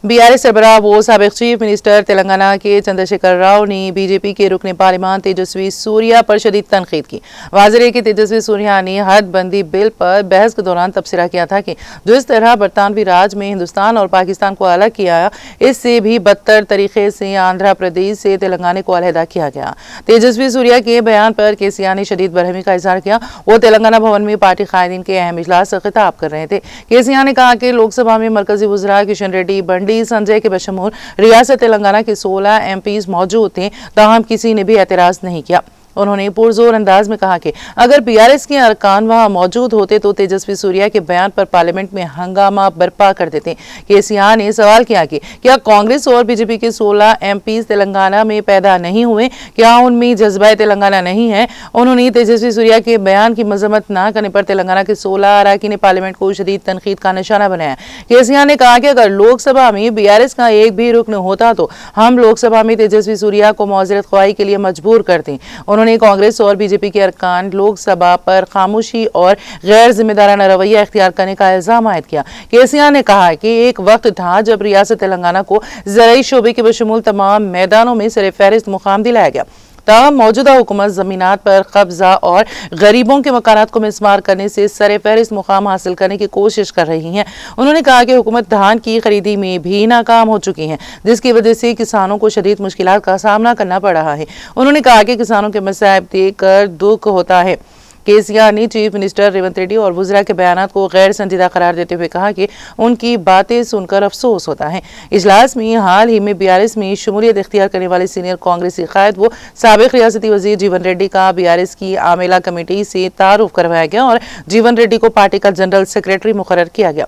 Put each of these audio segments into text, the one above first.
BRS सरबराह वो साबिक chief minister Telangana के चंद्रशेखर राव ने बीजेपी के रुकने पार्लियामान तेजस्वी सूर्या पर शदीद तनकीद की। वाज़ेह है कि तेजस्वी सूर्या ने हदबंदी बिल पर बहस के दौरान तबसरा किया था कि जिस तरह बरतानवी राज में हिंदुस्तान और पाकिस्तान को अलग किया, इससे भी बदतर तरीके से आंध्र प्रदेश से तेलंगाना को अलहदा किया गया। तेजस्वी सूर्या के बयान पर केसीआर ने शदीद बरहमी का इजहार किया। वो तेलंगाना भवन में पार्टी कायदीन के अहम इजलास से खिताब कर रहे थे। केसीआर ने कहा कि लोकसभा में मरकजी वज़रा किशन रेड्डी, बंडी संजय के बशमूल रियासत तेलंगाना के 16 एमपीज मौजूद थे, ताहम किसी ने भी एतराज नहीं किया। उन्होंने पुरजोर अंदाज में कहा कि अगर बीआरएस के अरकान वहां मौजूद होते तो तेजस्वी सूर्या के बयान पर पार्लियामेंट में हंगामा बर्पा कर देते। केसीआर ने सवाल किया कि क्या कांग्रेस और बीजेपी के 16 एमपीज तेलंगाना में पैदा नहीं हुए? क्या उनमें जज्बा तेलंगाना नहीं है? उन्होंने तेजस्वी सूर्या के बयान की मजम्मत न करने पर तेलंगाना के 16 अरकान पार्लियामेंट को शदीद तनकीद का निशाना बनाया। केसीआर ने कहा कि अगर लोकसभा में बीआरएस का एक भी रुकन होता तो हम लोकसभा में तेजस्वी सूर्या को मौजरत ख्वाही के लिए मजबूर करते। उन्होंने कांग्रेस और बीजेपी के अरकान लोकसभा पर खामोशी और गैर जिम्मेदाराना रवैया इख्तियार करने का इल्जाम आयद किया। केसीआर ने कहा कि एक वक्त था जब रियासत तेलंगाना को ज़राई शोबे के बशमूल तमाम मैदानों में सर-ए-फहरिस्त मुकाम दिलाया गया। ताहम मौजूदा हुकूमत ज़मीनात पर कब्जा और गरीबों के मकानात को मिसमार करने से सर-ए-फहरिस्त मुकाम हासिल करने की कोशिश कर रही है। उन्होंने कहा कि हुकूमत धान की खरीदी में भी नाकाम हो चुकी है, जिसकी वजह से किसानों को शदीद मुश्किलात का सामना करना पड़ रहा है। उन्होंने कहा कि किसानों के मसाइब देखकर दुख होता है। केसीआर ने चीफ मिनिस्टर रेवंत रेड्डी और वज़रा के बयानात को गैर संजीदा करार देते हुए कहा कि उनकी बातें सुनकर अफसोस होता है। इजलास में हाल ही में बीआरएस में शमूलियत इख्तियार करने वाले सीनियर कांग्रेसी कायद वो साबिक रियासती वजीर जीवन रेड्डी का बीआरएस की आमेला कमेटी से तारुफ करवाया गया और जीवन रेड्डी को पार्टी का जनरल सेक्रेटरी मुकर्रर किया गया।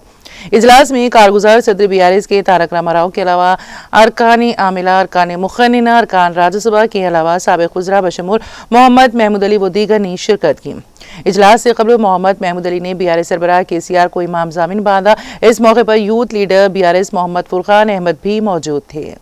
इजलास में कारगुजार सदर बीआरएस के तारक रामाराव के अलावा अरकान आमिला, अरकान मुखन्निना, अरकान राज्यसभा के अलावा साबिक वज़रा बशमूल मोहम्मद महमूद अली व दीगर ने शिरकत की। इजलास से कबल मोहम्मद महमूद अली ने बीआरएस सरबराह केसीआर को इमाम जामिन बांधा। इस मौके पर youth leader BRS Mohammed Furqan Ahmed भी मौजूद थे।